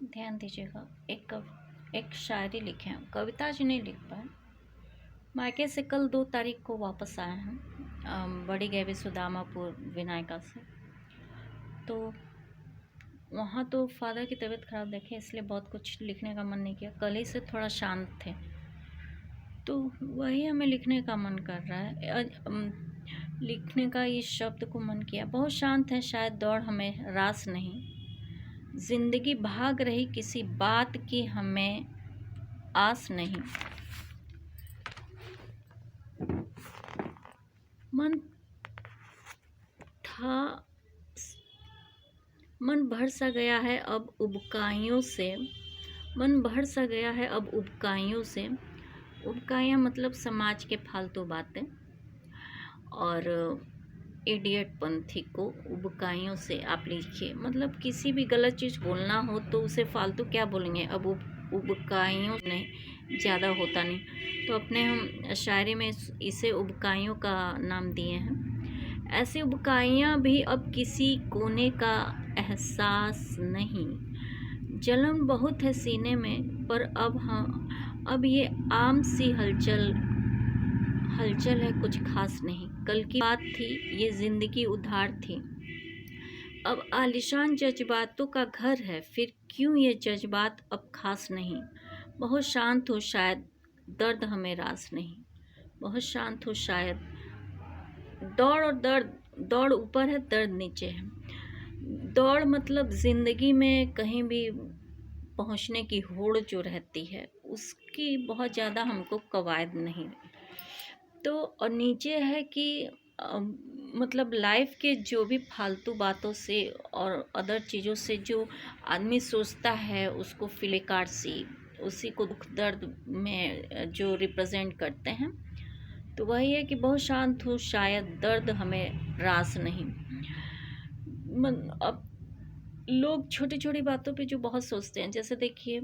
ध्यान दीजिएगा। एक शायरी लिखे हैं, कविता आज नहीं लिख पाए। मायके से कल 2 तारीख को वापस आए हैं, बड़ी गैवी सुदामापुर विनायका से। तो वहाँ तो फादर की तबीयत खराब देखे, इसलिए बहुत कुछ लिखने का मन नहीं किया। कल ही से थोड़ा शांत थे, तो वही हमें लिखने का मन कर रहा है। लिखने का इस शब्द को मन किया। बहुत शांत है, शायद दौड़ हमें रास नहीं। जिंदगी भाग रही, किसी बात की हमें आस नहीं। मन था मन भर सा गया है अब उबकाइयों से। मन भर सा गया है अब उबकाइयों से। उबकाइयाँ मतलब समाज के फालतू बातें, और इडियट पंथी को उबकाइयों से आप लिखिए। मतलब किसी भी गलत चीज़ बोलना हो तो उसे फालतू क्या बोलेंगे, अब उबकाइयों नहीं, ज़्यादा होता नहीं, तो अपने हम शायरी में इसे उबकाइयों का नाम दिए हैं। ऐसी उबकाइयाँ भी अब किसी कोने का एहसास नहीं। जलन बहुत है सीने में, पर अब ये आम सी हलचल है, कुछ खास नहीं। कल की बात थी, ये जिंदगी उधार थी। अब आलिशान जज्बातों का घर है, फिर क्यों ये जज्बात अब खास नहीं। बहुत शांत हो शायद, दर्द हमें रास नहीं। बहुत शांत हो शायद, दौड़ और दर्द, दौड़ ऊपर है, दर्द नीचे है। दौड़ मतलब जिंदगी में कहीं भी पहुंचने की होड़ जो रहती है, उसकी बहुत ज़्यादा हमको कवायद नहीं। तो और नीचे है कि मतलब लाइफ के जो भी फालतू बातों से और अदर चीज़ों से जो आदमी सोचता है, उसको फिलिकार सी, उसी को दुख दर्द में जो रिप्रेजेंट करते हैं। तो वही है कि बहुत शांत हूँ शायद, दर्द हमें रास नहीं। अब लोग छोटी छोटी बातों पे जो बहुत सोचते हैं, जैसे देखिए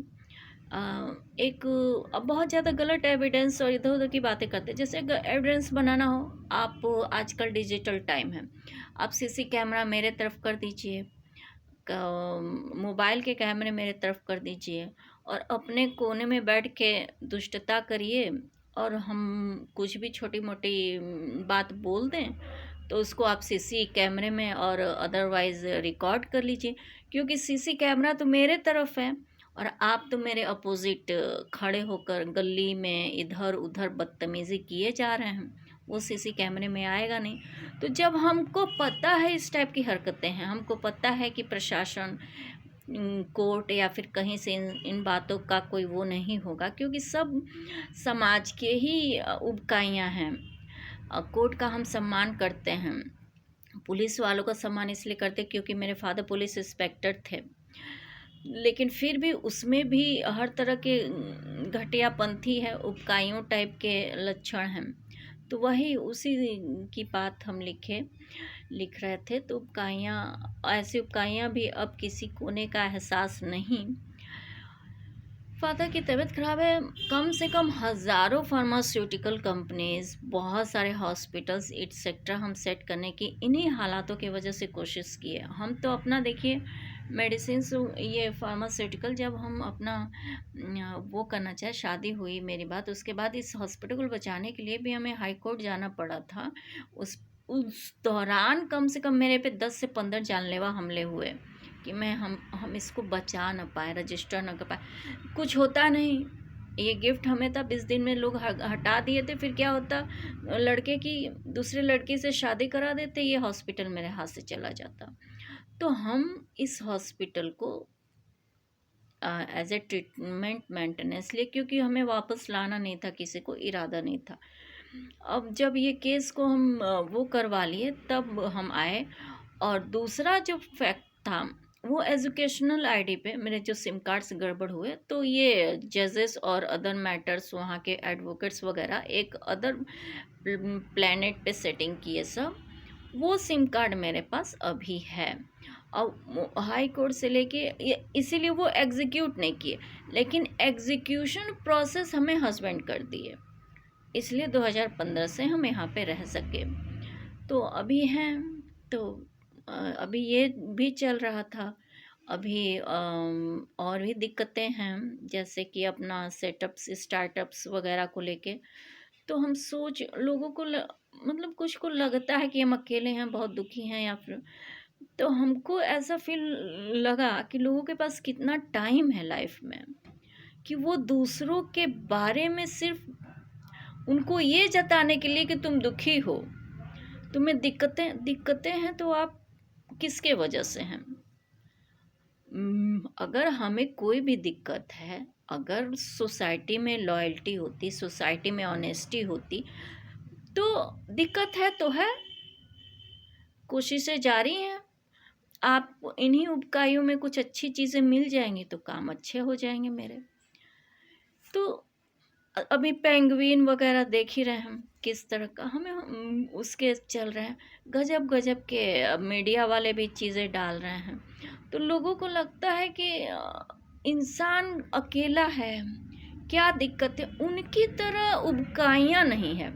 एक अब बहुत ज़्यादा गलत एविडेंस और इधर उधर की बातें करते हैं। जैसे एविडेंस बनाना हो, आप आजकल डिजिटल टाइम है, आप सीसी कैमरा मेरे तरफ कर दीजिए, मोबाइल के कैमरे मेरे तरफ कर दीजिए, और अपने कोने में बैठ के दुष्टता करिए, और हम कुछ भी छोटी मोटी बात बोल दें तो उसको आप सीसी कैमरे में और अदरवाइज़ रिकॉर्ड कर लीजिए। क्योंकि सीसी कैमरा तो मेरे तरफ है और आप तो मेरे अपोजिट खड़े होकर गली में इधर उधर बदतमीज़ी किए जा रहे हैं, वो सीसी कैमरे में आएगा नहीं। तो जब हमको पता है इस टाइप की हरकतें हैं, हमको पता है कि प्रशासन, कोर्ट या फिर कहीं से इन बातों का कोई वो नहीं होगा, क्योंकि सब समाज के ही उबकाइयाँ हैं। कोर्ट का हम सम्मान करते हैं, पुलिस वालों का सम्मान इसलिए करते क्योंकि मेरे फादर पुलिस इंस्पेक्टर थे, लेकिन फिर भी उसमें भी हर तरह के घटियापंथी है, उपकाइयों टाइप के लक्षण हैं। तो वही उसी की बात हम लिख रहे थे। तो उपकाइयाँ, ऐसी उपकाइयाँ भी अब किसी कोने का एहसास नहीं। फादर की तबीयत खराब है, कम से कम हज़ारों फार्मास्यूटिकल कंपनीज, बहुत सारे हॉस्पिटल्स एटसेट्रा हम सेट करने की इन्हीं हालातों की वजह से कोशिश की है। हम तो अपना देखिए मेडिसिन, ये फार्मास्यूटिकल, जब हम अपना वो करना चाहे, शादी हुई मेरी बात, उसके बाद इस हॉस्पिटल को बचाने के लिए भी हमें हाई कोर्ट जाना पड़ा था। उस दौरान कम से कम मेरे पे 10 से 15 जानलेवा हमले हुए कि हम इसको बचा ना पाए, रजिस्टर ना कर पाए। कुछ होता नहीं, ये गिफ्ट हमें था, 20 दिन में लोग हटा दिए थे। फिर क्या होता, लड़के की दूसरे लड़की से शादी करा देते, ये हॉस्पिटल मेरे हाथ से चला जाता। तो हम इस हॉस्पिटल को एज ए ट्रीटमेंट मेंटेनेंस लिए, क्योंकि हमें वापस लाना नहीं था, किसी को इरादा नहीं था। अब जब ये केस को हम वो करवा लिए, तब हम आए। और दूसरा जो फैक्ट था, वो एजुकेशनल आईडी पे मेरे जो सिम कार्ड्स गड़बड़ हुए, तो ये जजेस और अदर मैटर्स, वहाँ के एडवोकेट्स वगैरह एक अदर प्लेनेट पे सेटिंग किए सब, वो सिम कार्ड मेरे पास अभी है। और हाई कोर्ट से लेके इसीलिए वो एग्जीक्यूट नहीं किए, लेकिन एग्जीक्यूशन प्रोसेस हमें हस्बैंड कर दिए, इसलिए 2015 से हम यहाँ पे रह सके। तो अभी हैं, तो अभी ये भी चल रहा था। अभी और भी दिक्कतें हैं, जैसे कि अपना सेटअप्स स्टार्टअप्स वगैरह को लेके। तो हम सोच लोगों को मतलब कुछ को लगता है कि हम अकेले हैं, बहुत दुखी हैं, या फिर तो हमको ऐसा फील लगा कि लोगों के पास कितना टाइम है लाइफ में कि वो दूसरों के बारे में सिर्फ उनको ये जताने के लिए कि तुम दुखी हो, तुम्हें दिक्कतें दिक्कतें हैं, तो आप किसके वजह से हैं। अगर हमें कोई भी दिक्कत है, अगर सोसाइटी में लॉयल्टी होती, सोसाइटी में ऑनेस्टी होती, तो दिक्कत है तो है, कोशिशें जारी हैं। आप इन्हीं उबकाइयों में कुछ अच्छी चीज़ें मिल जाएंगी तो काम अच्छे हो जाएंगे मेरे। तो अभी पेंगुइन वगैरह देख ही रहे हैं हम, किस तरह का हमें उसके चल रहे हैं, गजब गजब के मीडिया वाले भी चीज़ें डाल रहे हैं। तो लोगों को लगता है कि इंसान अकेला है, क्या दिक्कत है, उनकी तरह उबकाइयाँ नहीं है।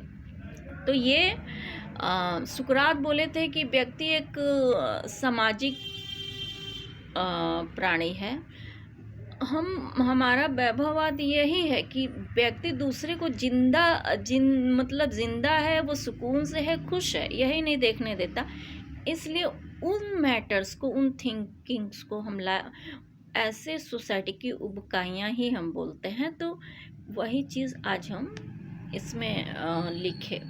तो ये सुकरात बोले थे कि व्यक्ति एक सामाजिक प्राणी है। हमारा वैभववाद यही है कि व्यक्ति दूसरे को मतलब जिंदा है, वो सुकून से है, खुश है, यही नहीं देखने देता। इसलिए उन मैटर्स को, उन थिंकिंग्स को हम ऐसे सोसाइटी की उबकाइयाँ ही हम बोलते हैं। तो वही चीज़ आज हम इसमें लिखे।